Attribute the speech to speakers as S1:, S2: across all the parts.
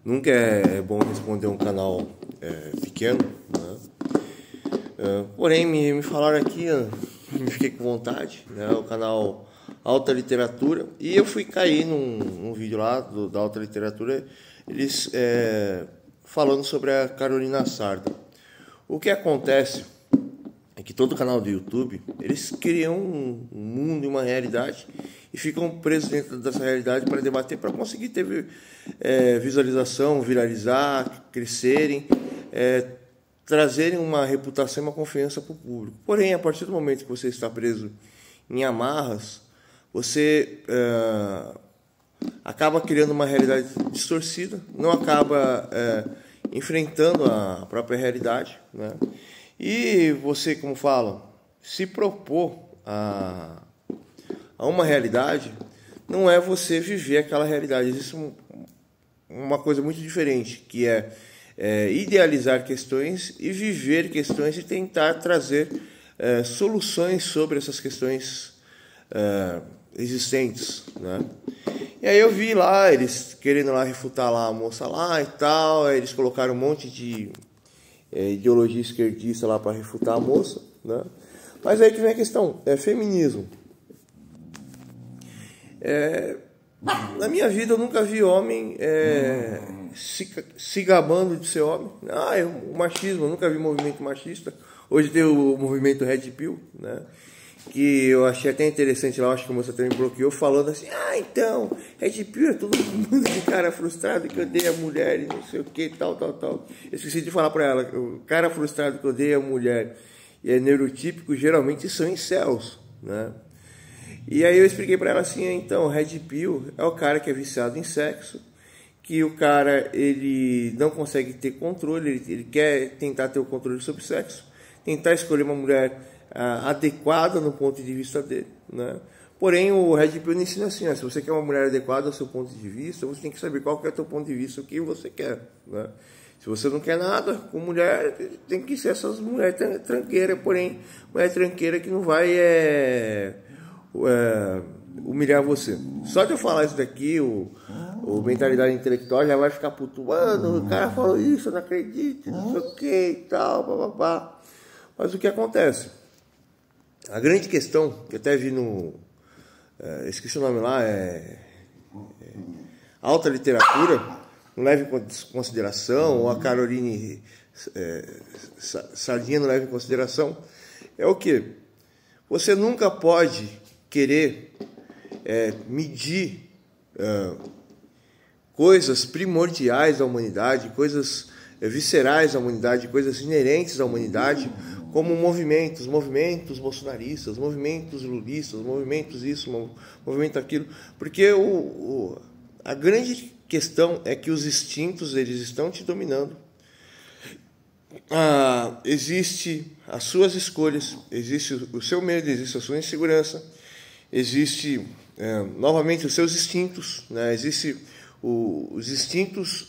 S1: Nunca é bom responder um canal pequeno, né? Porém, me falaram aqui, me fiquei com vontade, né? O canal Alta Literatura, e eu fui cair num vídeo lá da Alta Literatura, eles falando sobre a Carolina Sarda. O que acontece é que todo canal do YouTube, eles criam um mundo e uma realidade e ficam presos dentro dessa realidade para debater, para conseguir ter visualização, viralizar, crescerem, trazerem uma reputação e uma confiança para o público. Porém, a partir do momento que você está preso em amarras, você acaba criando uma realidade distorcida, não acaba enfrentando a própria realidade, né? E você, como fala, se propor a uma realidade, não é você viver aquela realidade. Existe uma coisa muito diferente, que é idealizar questões e viver questões e tentar trazer soluções sobre essas questões existentes, né? E aí eu vi lá, eles querendo lá refutar lá a moça lá e tal, aí eles colocaram um monte de ideologia esquerdista lá para refutar a moça, né? Mas aí que vem a questão, feminismo. Na minha vida eu nunca vi homem se gabando de ser homem. O machismo, eu nunca vi movimento machista. Hoje tem o movimento Red Pill, né? Que eu achei até interessante lá, acho que a moça até me bloqueou falando assim, então, Red Pill é todo mundo de cara frustrado que odeia a mulher e não sei o que, tal. Eu esqueci de falar pra ela, o cara frustrado que odeia a mulher e é neurotípico, geralmente são incels, né? E aí eu expliquei pra ela assim, então, Red Pill é o cara que é viciado em sexo, que o cara, ele não consegue ter controle, ele quer tentar ter o controle sobre o sexo, tentar escolher uma mulher adequada no ponto de vista dele, né? Porém, o Red Pill ensina assim, se você quer uma mulher adequada ao seu ponto de vista, você tem que saber qual que é o seu ponto de vista, o que você quer, né? Se você não quer nada com mulher, tem que ser essas mulheres tranqueiras, porém, mulher tranqueira que não vai humilhar você. Só de eu falar isso daqui, o mentalidade intelectual já vai ficar puto, mano, o cara falou isso, eu não acredito, não sei o que e tal, papapá. Mas o que acontece? A grande questão, que eu até vi esqueci o nome lá, Alta Literatura, não leva em consideração, ou a Caroline Sardinha não leva em consideração, é o que? Você nunca pode querer medir coisas primordiais da humanidade, coisas viscerais da humanidade, coisas inerentes à humanidade, como movimentos bolsonaristas, movimentos lulistas, movimentos isso, movimento aquilo, porque a grande questão é que os instintos, eles estão te dominando. Existe as suas escolhas, existe o seu medo, existe a sua insegurança, existe novamente os seus instintos, né? Existe os instintos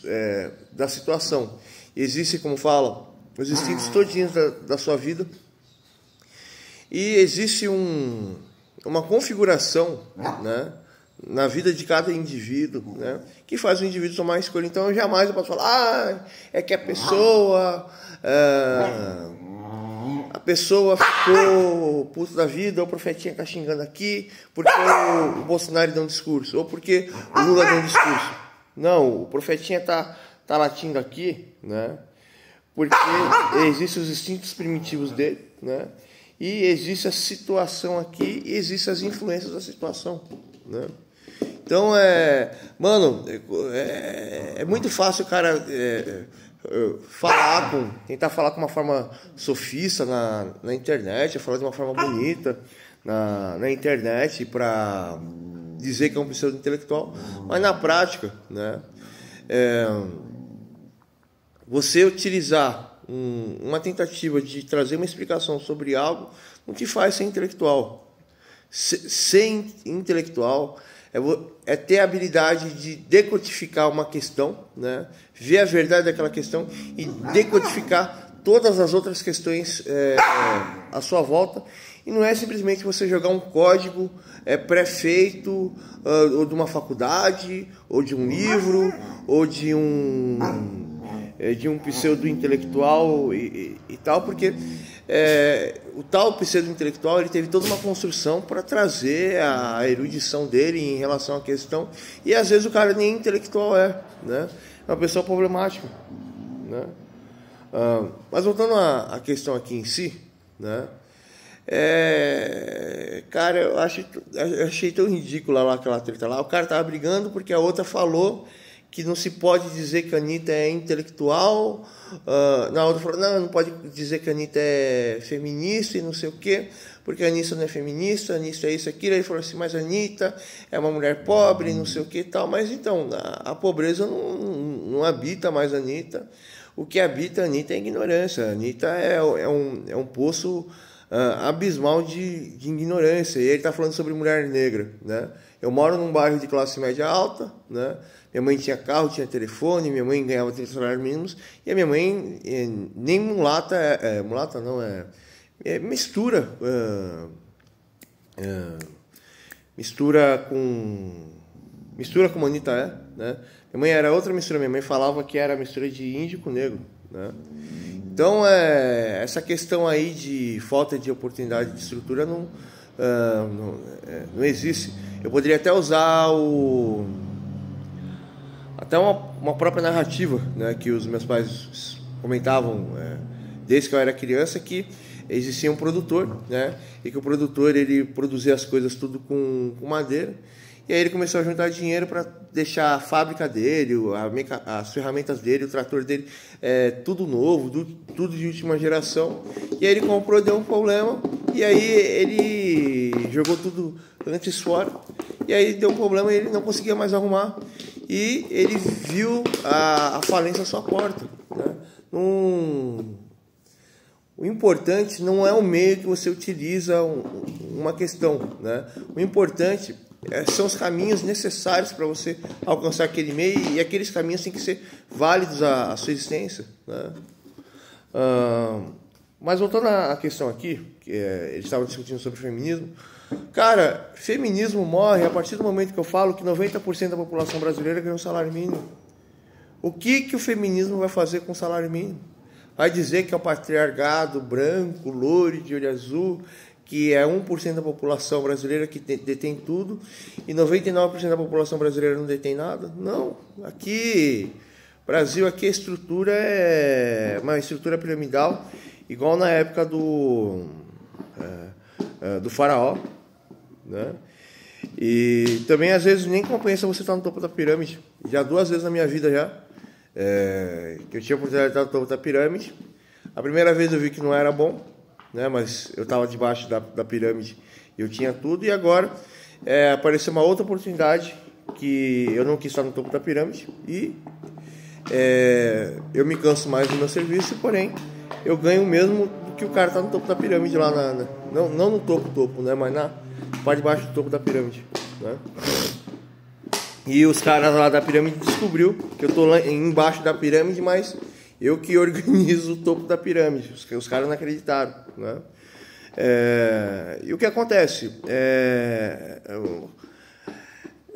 S1: da situação, existe, como fala, os instintos todinhos da sua vida, e existe uma configuração, né, na vida de cada indivíduo, né, que faz o indivíduo tomar a escolha. Então eu jamais posso falar, é que a pessoa ficou puta da vida, ou o profetinha tá xingando aqui, porque o Bolsonaro deu um discurso, ou porque o Lula deu um discurso. Não, o profetinha tá latindo aqui, né, porque existem os instintos primitivos dele, né? E existe a situação aqui e existem as influências da situação, né? Então, mano, é muito fácil o cara tentar falar com uma forma sofista na internet, falar de uma forma bonita na internet para dizer que é um pseudo-intelectual, mas na prática, né? Você utilizar uma tentativa de trazer uma explicação sobre algo não te faz ser intelectual. Ser intelectual é ter a habilidade de decodificar uma questão, né? Ver a verdade daquela questão e decodificar todas as outras questões à sua volta. E não é simplesmente você jogar um código pré-feito, ou de uma faculdade, ou de um livro, ou de um pseudo-intelectual e tal, porque o tal pseudo-intelectual ele teve toda uma construção para trazer a erudição dele em relação à questão, e às vezes o cara nem intelectual né? É uma pessoa problemática, né? Mas voltando à questão aqui em si, né? Cara, eu achei tão ridícula lá aquela treta lá. O cara tava brigando porque a outra falou que não se pode dizer que a Anitta é intelectual. Na outra falou, não pode dizer que a Anitta é feminista e não sei o quê, porque a Anitta não é feminista, a Anitta é isso, aquilo. Aí falou assim, mas a Anitta é uma mulher pobre, não sei o que e tal. Mas então, a pobreza não habita mais a Anitta. O que habita a Anitta é a ignorância. A Anitta é um poço abismal de ignorância. E ele está falando sobre mulher negra, né? Eu moro num bairro de classe média alta, né? Minha mãe tinha carro, tinha telefone, minha mãe ganhava 30 salários mínimos, e a minha mãe nem mulata, mulata não, mistura, mistura como a Anitta né? Minha mãe era outra mistura, minha mãe falava que era mistura de índio com negro, né? Então, essa questão aí de falta de oportunidade de estrutura não existe. Eu poderia até usar até uma própria narrativa, né, que os meus pais comentavam desde que eu era criança, que existia um produtor, né, e que o produtor ele produzia as coisas tudo com madeira. E aí ele começou a juntar dinheiro para deixar a fábrica dele, as ferramentas dele, o trator dele, tudo novo, tudo de última geração. E aí ele comprou, deu um problema, e aí ele jogou tudo antes fora. E aí deu um problema e ele não conseguia mais arrumar. E ele viu a falência à sua porta, né? O importante não é o meio que você utiliza uma questão, né? O importante são os caminhos necessários para você alcançar aquele meio, e aqueles caminhos têm que ser válidos à sua existência, né? Mas voltando à questão aqui, que eles estavam discutindo sobre feminismo. Cara, feminismo morre a partir do momento que eu falo que 90% da população brasileira ganha um salário mínimo. O que o feminismo vai fazer com o salário mínimo? Vai dizer que é o patriarcado branco, loiro, de olho azul, que é 1% da população brasileira que detém tudo e 99% da população brasileira não detém nada? Não. Aqui, Brasil, aqui a estrutura é uma estrutura piramidal, igual na época do faraó, né? E também às vezes nem compensa você estar no topo da pirâmide. Já 2 vezes na minha vida que eu tinha a oportunidade de estar no topo da pirâmide. A primeira vez eu vi que não era bom, né? Mas eu estava debaixo da pirâmide e eu tinha tudo. E agora apareceu uma outra oportunidade que eu não quis estar no topo da pirâmide e eu me canso mais do meu serviço, porém eu ganho o mesmo do que o cara está no topo da pirâmide lá não no topo, né? Mas na parte de baixo do topo da pirâmide, né? E os caras lá da pirâmide descobriu que eu tô lá embaixo da pirâmide, mas eu que organizo o topo da pirâmide. Os caras não acreditaram, né? E o que acontece?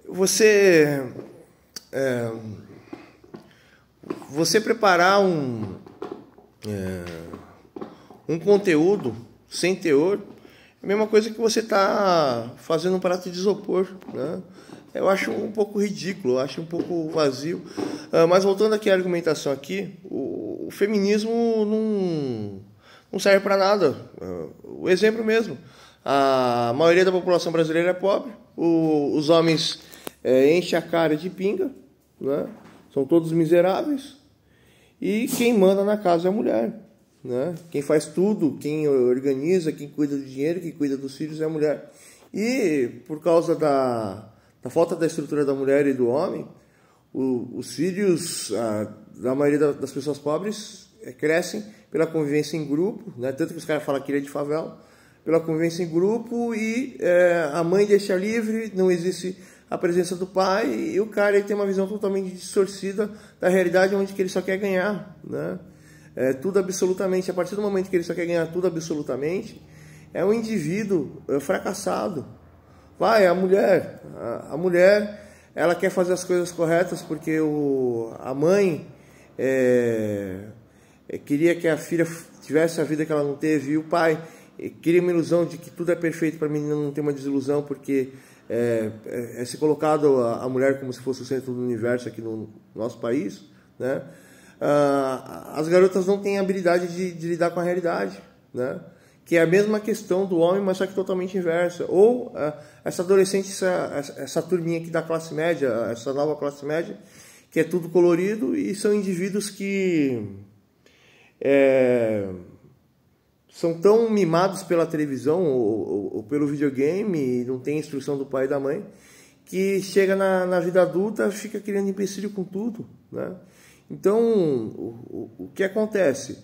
S1: Você preparar um conteúdo sem teor é a mesma coisa que você está fazendo um prato de isopor, né? Eu acho um pouco ridículo, eu acho um pouco vazio. Mas voltando aqui à argumentação aqui, o feminismo não serve para nada. O exemplo mesmo, a maioria da população brasileira é pobre, os homens enchem a cara de pinga, né? São todos miseráveis, e quem manda na casa é a mulher, né? Quem faz tudo, quem organiza, quem cuida do dinheiro, quem cuida dos filhos é a mulher. E por causa da falta da estrutura da mulher e do homem, os filhos da maioria das pessoas pobres crescem pela convivência em grupo, né? Tanto que os caras falam que ele é de favela, pela convivência em grupo, e a mãe deixa livre, não existe a presença do pai, e o cara ele tem uma visão totalmente distorcida da realidade, onde que ele só quer ganhar, né? tudo absolutamente. A partir do momento que ele só quer ganhar tudo absolutamente, é um indivíduo fracassado. Vai, a mulher, ela quer fazer as coisas corretas porque a mãe queria que a filha tivesse a vida que ela não teve, e o pai queria uma ilusão de que tudo é perfeito para a menina não ter uma desilusão, porque é se colocado a mulher como se fosse o centro do universo aqui no nosso país, né? As garotas não têm habilidade de lidar com a realidade, né? Que é a mesma questão do homem, mas só que totalmente inversa. Ou essa adolescente, essa turminha aqui da classe média, essa nova classe média, que é tudo colorido, e são indivíduos que são tão mimados pela televisão ou pelo videogame, e não tem instrução do pai e da mãe, que chega na vida adulta, fica criando empecilho com tudo, né? Então, o que acontece?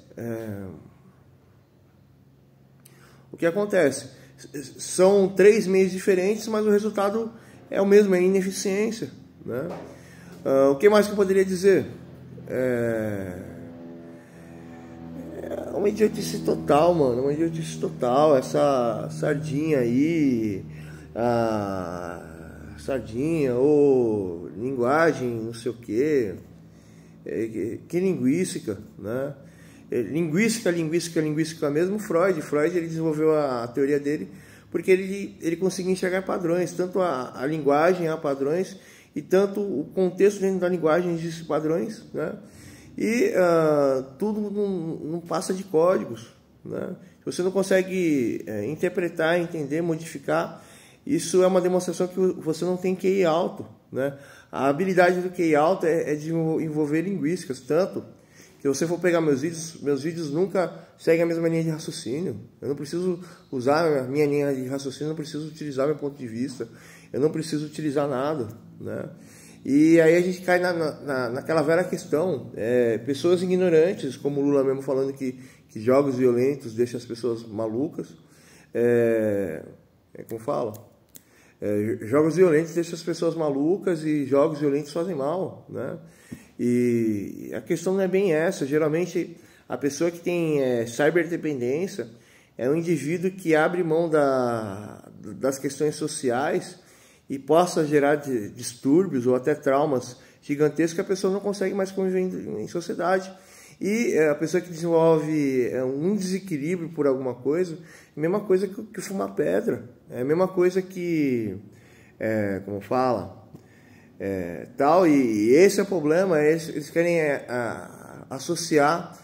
S1: O que acontece? São 3 meios diferentes, mas o resultado é o mesmo, é ineficiência, né? O que mais que eu poderia dizer? Uma idiotice total, mano. Uma idiotice total. Essa sardinha aí. Sardinha ou linguagem, não sei o quê. Que linguística, né? Linguística mesmo. Freud ele desenvolveu a teoria dele porque ele conseguia enxergar padrões. Tanto a linguagem há padrões, e tanto o contexto dentro da linguagem existe padrões, né? E tudo não passa de códigos, né? Se você não consegue interpretar, entender, modificar, isso é uma demonstração que você não tem QI alto, né? A habilidade do QI alto é de envolver linguísticas, tanto que se você for pegar meus vídeos nunca seguem a mesma linha de raciocínio. Eu não preciso usar a minha linha de raciocínio, eu não preciso utilizar meu ponto de vista, eu não preciso utilizar nada, né? E aí a gente cai naquela velha questão, pessoas ignorantes, como o Lula mesmo falando que jogos violentos deixam as pessoas malucas, como fala? Jogos violentos deixam as pessoas malucas, e jogos violentos fazem mal, né? E a questão não é bem essa. Geralmente a pessoa que tem cyberdependência é um indivíduo que abre mão das questões sociais e possa gerar distúrbios ou até traumas gigantescos que a pessoa não consegue mais conviver em sociedade. E a pessoa que desenvolve um desequilíbrio por alguma coisa, é a mesma coisa que fumar pedra, é a mesma coisa que, como fala, tal. E esse é o problema. Eles querem associar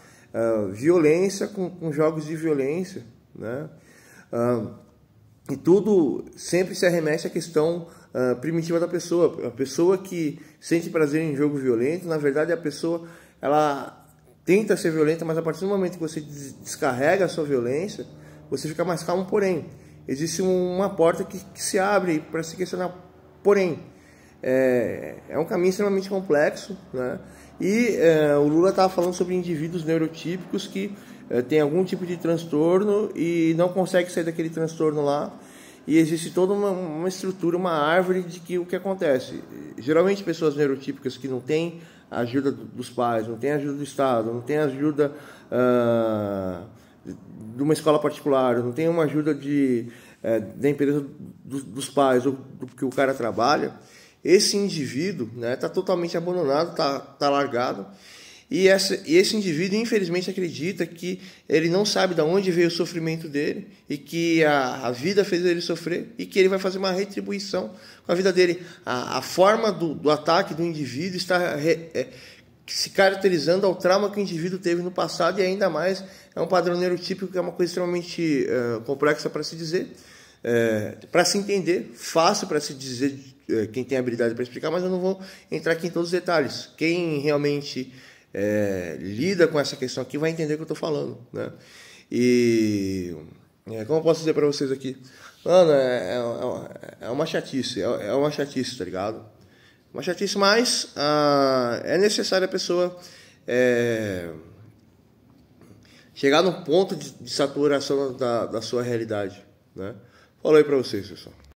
S1: violência com jogos de violência, né? E tudo sempre se arremete à questão primitiva da pessoa. A pessoa que sente prazer em jogo violento, na verdade a pessoa, ela tenta ser violenta, mas a partir do momento que você descarrega a sua violência, você fica mais calmo. Porém, existe uma porta que se abre para se questionar. Porém, é um caminho extremamente complexo, né? E o Lula estava falando sobre indivíduos neurotípicos que tem algum tipo de transtorno e não consegue sair daquele transtorno lá. E existe toda uma estrutura, uma árvore de que o que acontece. Geralmente pessoas neurotípicas que não têm a ajuda dos pais, não têm a ajuda do Estado, não têm a ajuda de uma escola particular, não tem uma ajuda da empresa dos pais ou do que o cara trabalha, esse indivíduo, né, tá totalmente abandonado, tá largado. E esse indivíduo, infelizmente, acredita que ele não sabe de onde veio o sofrimento dele e que a vida fez ele sofrer e que ele vai fazer uma retribuição com a vida dele. A forma do ataque do indivíduo está se caracterizando ao trauma que o indivíduo teve no passado, e ainda mais é um padrão neurotípico, que é uma coisa extremamente complexa para se dizer, para se entender, fácil para se dizer, quem tem habilidade para explicar, mas eu não vou entrar aqui em todos os detalhes. Quem realmente lida com essa questão aqui vai entender o que eu estou falando, né? E como eu posso dizer para vocês aqui, mano, é uma chatice, é uma chatice, tá ligado? Uma chatice, mas é necessário a pessoa chegar num ponto de saturação da sua realidade, né? Falou aí para vocês, pessoal.